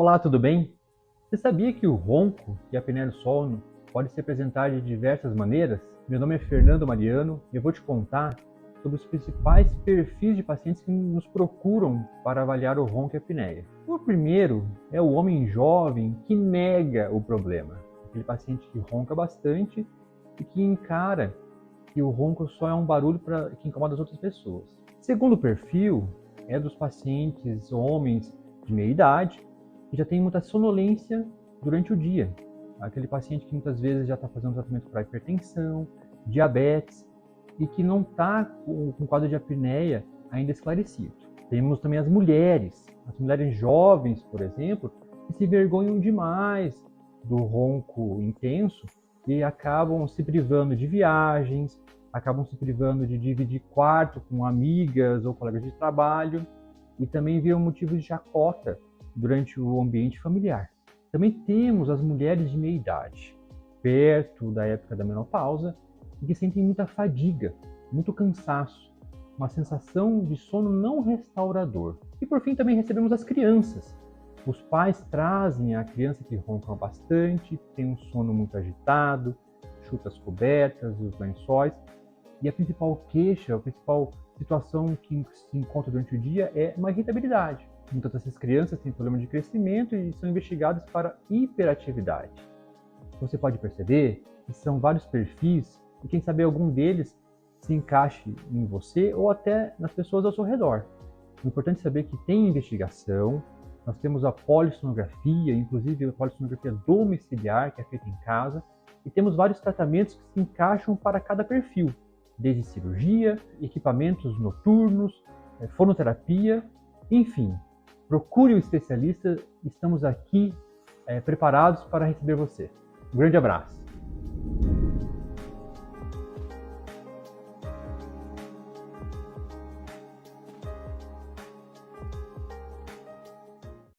Olá, tudo bem? Você sabia que o ronco e a apneia do sono pode se apresentar de diversas maneiras? Meu nome é Fernando Mariano e eu vou te contar sobre os principais perfis de pacientes que nos procuram para avaliar o ronco e a apneia. O primeiro é o homem jovem que nega o problema, aquele paciente que ronca bastante e que encara que o ronco só é um barulho que incomoda as outras pessoas. Segundo perfil é dos pacientes homens de meia idade que já tem muita sonolência durante o dia. Aquele paciente que muitas vezes já está fazendo tratamento para hipertensão, diabetes e que não está com o quadro de apneia ainda esclarecido. Temos também as mulheres jovens, por exemplo, que se vergonham demais do ronco intenso e acabam se privando de viagens, acabam se privando de dividir quarto com amigas ou colegas de trabalho e também viram motivo de chacota durante o ambiente familiar. Também temos as mulheres de meia idade, perto da época da menopausa, e que sentem muita fadiga, muito cansaço, uma sensação de sono não restaurador. E por fim também recebemos as crianças. Os pais trazem a criança que ronca bastante, tem um sono muito agitado, chuta as cobertas, os lençóis, e a principal queixa, a principal situação que se encontra durante o dia é uma irritabilidade. Muitas dessas crianças têm problema de crescimento e são investigadas para hiperatividade. Você pode perceber que são vários perfis e quem sabe algum deles se encaixe em você ou até nas pessoas ao seu redor. O importante é saber que tem investigação, nós temos a polissonografia, inclusive a polissonografia domiciliar, que é feita em casa, e temos vários tratamentos que se encaixam para cada perfil, desde cirurgia, equipamentos noturnos, fonoterapia, enfim. Procure um especialista, estamos aqui preparados para receber você. Um grande abraço.